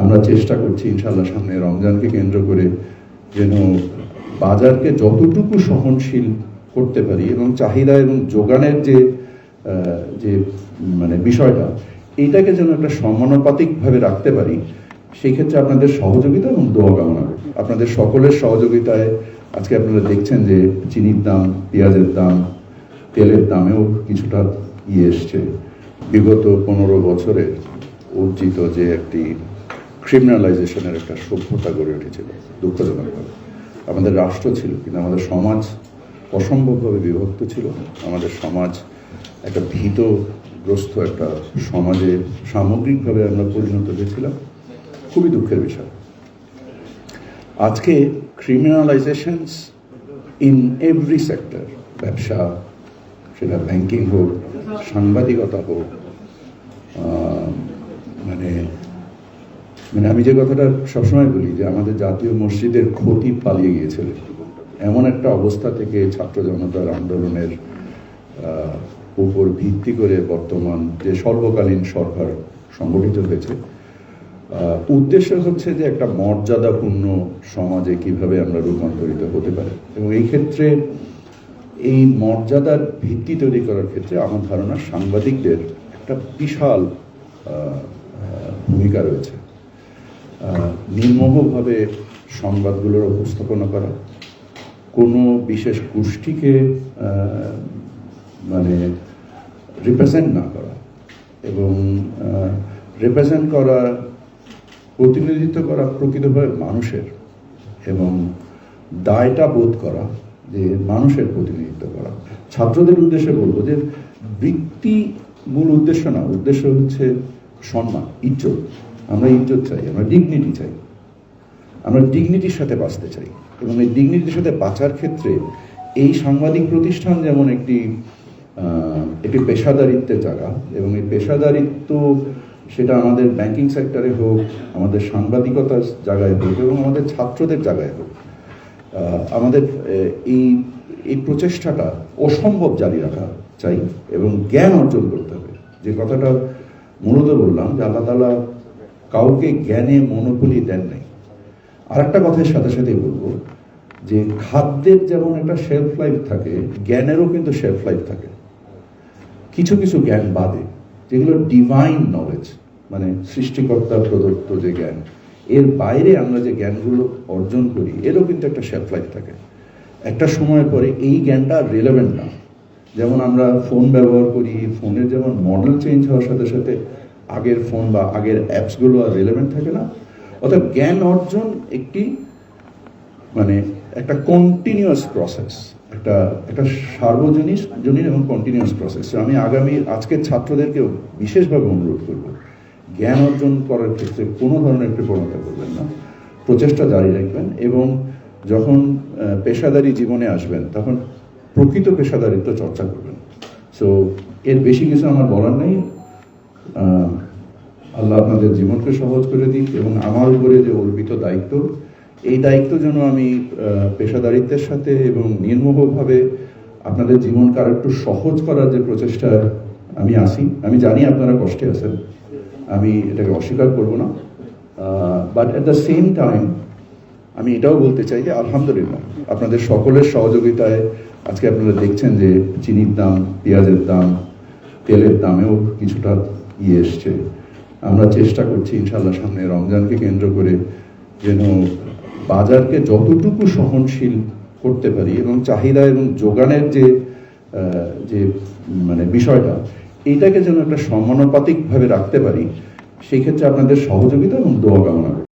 আমরা চেষ্টা করছি ইনশাআল্লাহ সামনে রমজানকে কেন্দ্র করে যেন বাজারকে যতটুকু সহনশীল করতে পারি এবং চাহিদা এবং যোগানের যে যে মানে বিষয়টা এইটাকে যেন একটা সমানুপাতিকভাবে রাখতে পারি, সেই ক্ষেত্রে আপনাদের সহযোগিতা এবং দোয়া কামনা করি। আপনাদের সকলের সহযোগিতায় আজকে আপনারা দেখছেন যে চিনির দাম, পেঁয়াজের দাম, তেলের দামেও কিছুটা এসছে। বিগত 15 বছরের অর্জিত যে একটি ক্রিমিনালাইজেশনের একটা সভ্যতা গড়ে উঠেছিল দুঃখজনকভাবে। আমাদের রাষ্ট্র ছিল কিন্তু আমাদের সমাজ অসম্ভবভাবে বিভক্ত ছিল। আমাদের সমাজ একটা ভীতগ্রস্ত একটা সমাজে সামগ্রিকভাবে আমরা পরিণত হয়েছিলাম। খুবই দুঃখের বিষয়। আজকে ক্রিমিনালাইজেশনস ইন এভরি সেক্টর, ব্যবসা, সেটা ব্যাংকিং হোক, সাংবাদিকতা হোক, মানে আমি যে কথাটা সবসময় বলি যে আমাদের জাতীয় মসজিদের খতিব পালিয়ে গিয়েছিল, এমন একটা অবস্থা থেকে ছাত্র জনতার আন্দোলনের উপর ভিত্তি করে বর্তমান যে সর্বকালীন সরকার সংগঠিত হয়েছে, উদ্দেশ্য হচ্ছে যে একটা মর্যাদাপূর্ণ সমাজে কিভাবে আমরা রূপান্তরিত হতে পারি। এবং এই ক্ষেত্রে এই মর্যাদার ভিত্তি তৈরি করার ক্ষেত্রে আমার ধারণা সাংবাদিকদের একটা বিশাল ভূমিকা রয়েছে। নির্মোহভাবে সংবাদগুলোর উপস্থাপনা করা, কোনো বিশেষ গোষ্ঠীকে মানে রিপ্রেজেন্ট না করা এবং রিপ্রেজেন্ট করা, প্রতিনিধিত্ব করা প্রকৃতভাবে মানুষের, এবং দায়টা বোধ করা যে মানুষের প্রতিনিধিত্ব করা। ছাত্রদের উদ্দেশ্যে বলবো যে বৃত্তি মূল উদ্দেশ্য না, উদ্দেশ্য হচ্ছে সম্মান, ইজ্জত। আমরা ইজ্জত চাই, আমরা ডিগনিটি চাই, আমরা ডিগনিটির সাথে বাঁচতে চাই। এবং এই ডিগনিটির সাথে বাঁচার ক্ষেত্রে এই সাংবাদিক প্রতিষ্ঠান যেমন একটি পেশাদারিত্বের জায়গা, এবং এই পেশাদারিত্ব সেটা আমাদের ব্যাংকিং সেক্টরে হোক, আমাদের সাংবাদিকতার জায়গায় হোক, এবং আমাদের ছাত্রদের জায়গায় হোক, আমাদের এই প্রচেষ্টাটা অসম্ভব জারি রাখা চাই এবং জ্ঞান অর্জন করতে হবে। যে কথাটা মূলত বললাম যে আল্লাহ তাআলা কাউকে জ্ঞানে মনোপলি দেন নাই। আর একটা কথার সাথে সাথেই বলবো যে খাদ্যের যেমন একটা শেলফ লাইফ থাকে, জ্ঞানেরও কিন্তু শেলফ লাইফ থাকে। কিছু কিছু জ্ঞান বাদে, যেগুলো ডিভাইন নলেজ, মানে সৃষ্টিকর্তা প্রদত্ত যে জ্ঞান, এর বাইরে আমরা যে জ্ঞানগুলো অর্জন করি এরও কিন্তু একটা শেলফ লাইফ থাকে। একটা সময় পরে এই জ্ঞানটা রিলেভেন্ট না। যেমন আমরা ফোন ব্যবহার করি, ফোনের যেমন মডেল চেঞ্জ হওয়ার সাথে সাথে আগের ফোন বা আগের অ্যাপসগুলো আর রিলেভেন্ট থাকে না। অর্থাৎ জ্ঞান অর্জন একটি মানে একটা কন্টিনিউয়াস প্রসেস, একটা সার্বজনীন এবং কন্টিনিউয়াস প্রসেস। আমি আজকের ছাত্রদেরকেও বিশেষভাবে অনুরোধ করব, জ্ঞান অর্জন করার ক্ষেত্রে কোনো ধরনের কৃপণতা করবেন না, প্রচেষ্টা জারি রাখবেন এবং যখন পেশাদারি জীবনে আসবেন তখন প্রকৃত পেশাদারিত্ব চর্চা করবেন। সো এর বেশি কিছু আমার বলার নেই। আল্লাহ আপনাদের জীবনকে সহজ করে দিক এবং আমার উপরে যে অর্পিত দায়িত্ব, এই দায়িত্ব যেন আমি পেশাদারিত্বের সাথে এবং নির্মোহভাবে আপনাদের জীবনকে আর একটু সহজ করার যে প্রচেষ্টা আমি আসি। আমি জানি আপনারা কষ্টে আছেন, আমি এটাকে অস্বীকার করব না, but at the same time আমি এটাও বলতে চাই যে আলহামদুলিল্লাহ আপনাদের সকলের সহযোগিতায় আজকে আপনারা দেখছেন যে চিনির দাম, পেঁয়াজের দাম, তেলের দামেও কিছুটা এসছে। আমরা চেষ্টা করছি ইনশাআল্লাহ সামনে রমজানকে কেন্দ্র করে যেন বাজারকে যতটুকু সহনশীল করতে পারি এবং চাহিদা এবং যোগানের যে মানে বিষয়টা এইটাকে যেন একটা সমানুপাতিকভাবে রাখতে পারি, সেই ক্ষেত্রে আপনাদের সহযোগিতা এবং দোয়া কামনা করি।